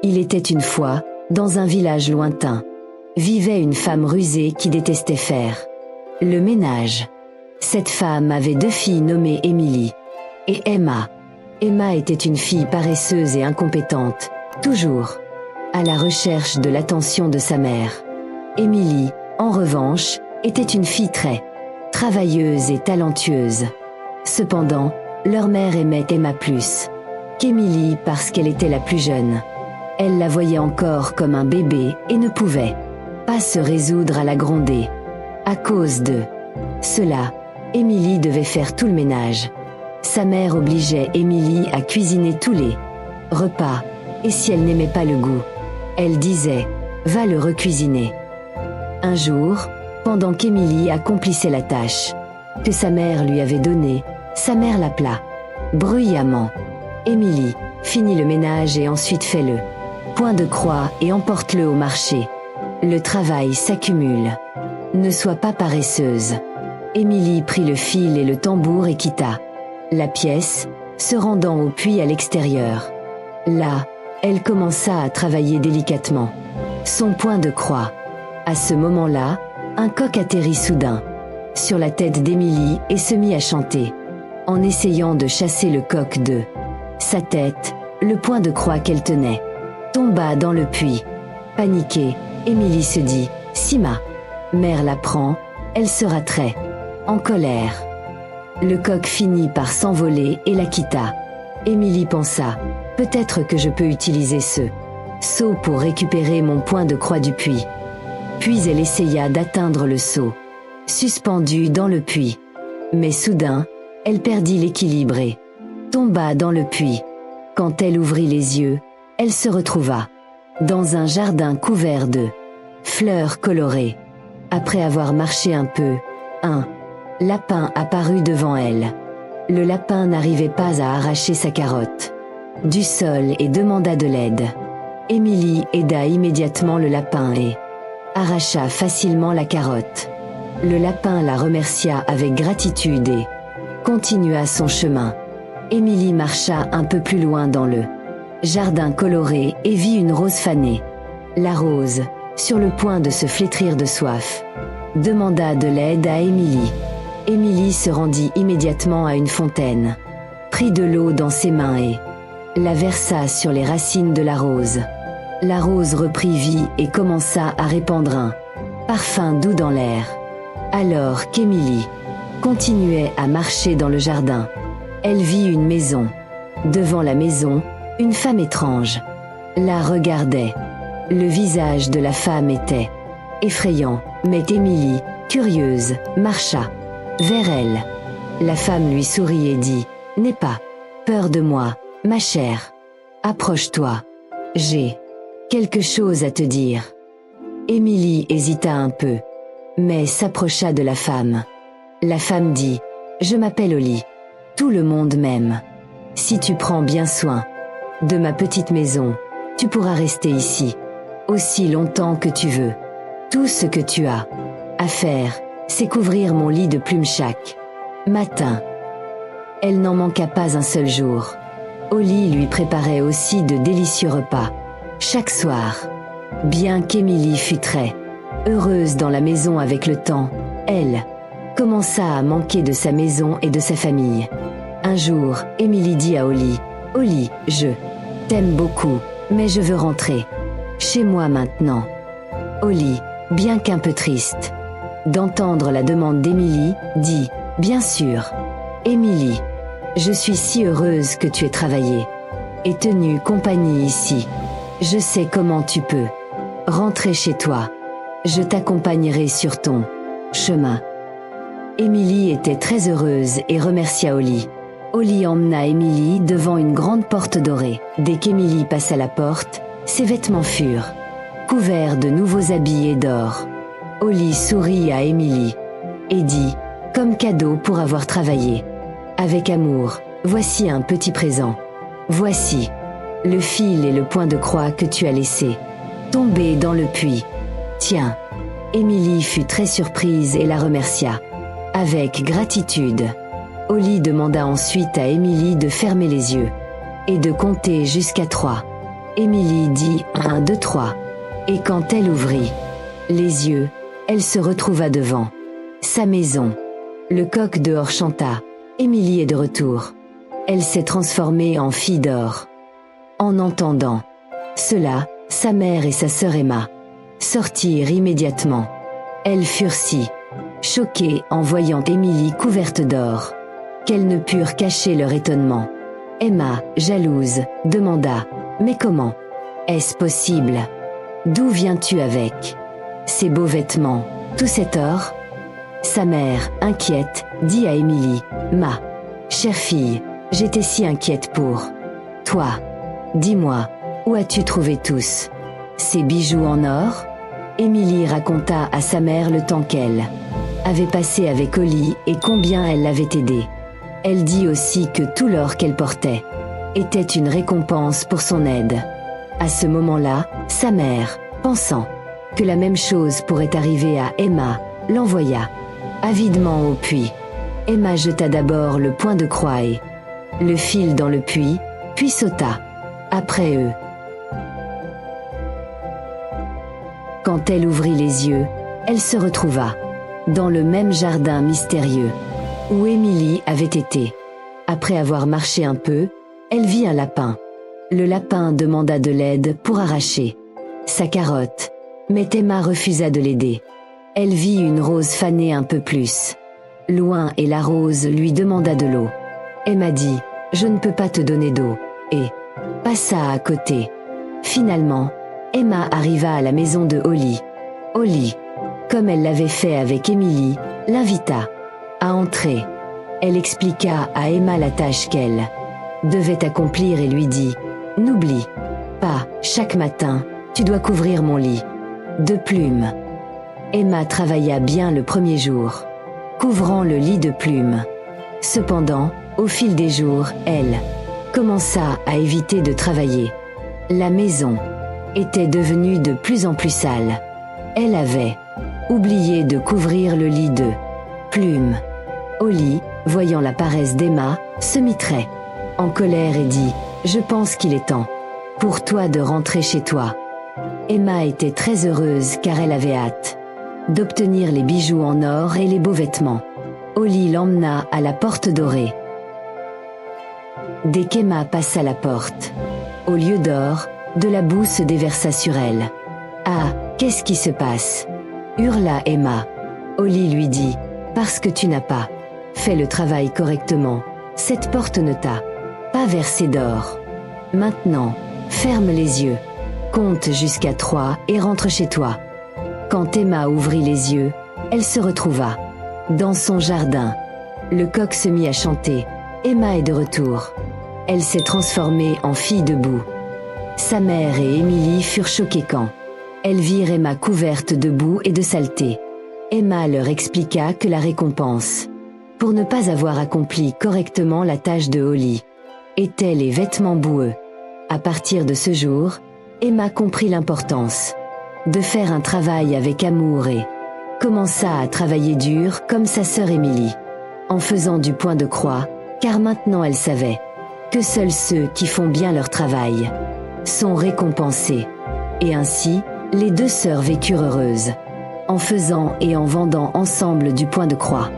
Il était une fois, dans un village lointain, vivait une femme rusée qui détestait faire le ménage. Cette femme avait 2 filles nommées Émilie et Emma. Emma était une fille paresseuse et incompétente, toujours à la recherche de l'attention de sa mère. Émilie, en revanche, était une fille très travailleuse et talentueuse. Cependant, leur mère aimait Emma plus qu'Émilie parce qu'elle était la plus jeune. Elle la voyait encore comme un bébé et ne pouvait pas se résoudre à la gronder. À cause de cela, Émilie devait faire tout le ménage. Sa mère obligeait Émilie à cuisiner tous les repas, et si elle n'aimait pas le goût, elle disait « Va le recuisiner ». Un jour, pendant qu'Émilie accomplissait la tâche que sa mère lui avait donnée, sa mère l'appela bruyamment. « Émilie, finis le ménage et ensuite fais-le. Point de croix et emporte-le au marché. Le travail s'accumule. Ne sois pas paresseuse. » Émilie prit le fil et le tambour et quitta la pièce, se rendant au puits à l'extérieur. Là, elle commença à travailler délicatement son point de croix. À ce moment-là, un coq atterrit soudain sur la tête d'Émilie et se mit à chanter. En essayant de chasser le coq de sa tête, le point de croix qu'elle tenait tomba dans le puits. Paniquée, Émilie se dit « Si ma mère l'apprend, elle sera très en colère. » Le coq finit par s'envoler et la quitta. Émilie pensa « Peut-être que je peux utiliser ce seau pour récupérer mon point de croix du puits. » Puis elle essaya d'atteindre le seau, suspendu dans le puits. Mais soudain, elle perdit l'équilibre et tomba dans le puits. Quand elle ouvrit les yeux, elle se retrouva dans un jardin couvert de fleurs colorées. Après avoir marché un peu, un lapin apparut devant elle. Le lapin n'arrivait pas à arracher sa carotte du sol et demanda de l'aide. Émilie aida immédiatement le lapin et arracha facilement la carotte. Le lapin la remercia avec gratitude et continua son chemin. Émilie marcha un peu plus loin dans le jardin coloré et vit une rose fanée. La rose, sur le point de se flétrir de soif, demanda de l'aide à Émilie. Émilie se rendit immédiatement à une fontaine, prit de l'eau dans ses mains et la versa sur les racines de la rose. La rose reprit vie et commença à répandre un parfum doux dans l'air. Alors qu'Émilie continuait à marcher dans le jardin, elle vit une maison. Devant la maison, une femme étrange la regardait. Le visage de la femme était effrayant, mais Émilie, curieuse, marcha vers elle. La femme lui sourit et dit « N'aie pas peur de moi, ma chère. Approche-toi. J'ai quelque chose à te dire. » Émilie hésita un peu, mais s'approcha de la femme. La femme dit « Je m'appelle Oli. Tout le monde m'aime. Si tu prends bien soin de ma petite maison, tu pourras rester ici aussi longtemps que tu veux. Tout ce que tu as à faire, c'est couvrir mon lit de plumes chaque matin. » Elle n'en manqua pas un seul jour. Oli lui préparait aussi de délicieux repas chaque soir. Bien qu'Émilie fût très heureuse dans la maison avec le temps, elle commença à manquer de sa maison et de sa famille. Un jour, Émilie dit à Oli « Oli, je t'aime beaucoup, mais je veux rentrer chez moi maintenant. » Oli, bien qu'un peu triste d'entendre la demande d'Émilie, dit « Bien sûr, Émilie, je suis si heureuse que tu aies travaillé et tenu compagnie ici. Je sais comment tu peux rentrer chez toi. Je t'accompagnerai sur ton chemin. » Émilie était très heureuse et remercia Oli. Oli emmena Émilie devant une grande porte dorée. Dès qu'Émilie passa la porte, ses vêtements furent couverts de nouveaux habits et d'or. Oli sourit à Émilie et dit « Comme cadeau pour avoir travaillé avec amour, voici un petit présent. Voici le fil et le point de croix que tu as laissé tomber dans le puits. Tiens. » Émilie fut très surprise et la remercia avec gratitude. Oli demanda ensuite à Émilie de fermer les yeux et de compter jusqu'à 3. Émilie dit 1, 2, 3. Et quand elle ouvrit les yeux, elle se retrouva devant sa maison. Le coq dehors chanta. Émilie est de retour. Elle s'est transformée en fille d'or. En entendant cela, sa mère et sa sœur Emma sortirent immédiatement. Elles furent si choquées en voyant Émilie couverte d'or, qu'elles ne purent cacher leur étonnement. Emma, jalouse, demanda « Mais comment est-ce possible? D'où viens-tu avec ces beaux vêtements, tout cet or ?» Sa mère, inquiète, dit à Émilie « Ma chère fille, j'étais si inquiète pour toi. Dis-moi, où as-tu trouvé tous ces bijoux en or ?» Émilie raconta à sa mère le temps qu'elle avait passé avec Holly et combien elle l'avait aidée. Elle dit aussi que tout l'or qu'elle portait était une récompense pour son aide. À ce moment-là, sa mère, pensant que la même chose pourrait arriver à Emma, l'envoya avidement au puits. Emma jeta d'abord le point de croix et le fil dans le puits, puis sauta après eux. Quand elle ouvrit les yeux, elle se retrouva dans le même jardin mystérieux où Émilie avait été. Après avoir marché un peu, elle vit un lapin. Le lapin demanda de l'aide pour arracher sa carotte, mais Emma refusa de l'aider. Elle vit une rose faner un peu plus loin et la rose lui demanda de l'eau. Emma dit « Je ne peux pas te donner d'eau » et passa à côté. Finalement, Emma arriva à la maison de Holly. Holly, comme elle l'avait fait avec Émilie, l'invita à entrer. Elle expliqua à Emma la tâche qu'elle devait accomplir et lui dit « N'oublie pas, chaque matin, tu dois couvrir mon lit de plumes. » Emma travailla bien le premier jour, couvrant le lit de plumes. Cependant, au fil des jours, elle commença à éviter de travailler. La maison était devenue de plus en plus sale. Elle avait oublié de couvrir le lit de plumes. Holly, voyant la paresse d'Emma, se mit très en colère et dit « Je pense qu'il est temps pour toi de rentrer chez toi. » Emma était très heureuse car elle avait hâte d'obtenir les bijoux en or et les beaux vêtements. Holly l'emmena à la porte dorée. Dès qu'Emma passa la porte, au lieu d'or, de la boue se déversa sur elle. « Ah, qu'est-ce qui se passe ?» hurla Emma. Holly lui dit « Parce que tu n'as pas fait le travail correctement, cette porte ne t'a pas versé d'or. Maintenant, ferme les yeux, compte jusqu'à 3 et rentre chez toi. » Quand Emma ouvrit les yeux, elle se retrouva dans son jardin. Le coq se mit à chanter. Emma est de retour. Elle s'est transformée en fille de boue. Sa mère et Émilie furent choquées quand elles virent Emma couverte de boue et de saleté. Emma leur expliqua que la récompense, pour ne pas avoir accompli correctement la tâche de Holly, étaient les vêtements boueux. À partir de ce jour, Emma comprit l'importance de faire un travail avec amour et commença à travailler dur comme sa sœur Émilie, en faisant du point de croix, car maintenant elle savait que seuls ceux qui font bien leur travail sont récompensés. Et ainsi, les deux sœurs vécurent heureuses, en faisant et en vendant ensemble du point de croix.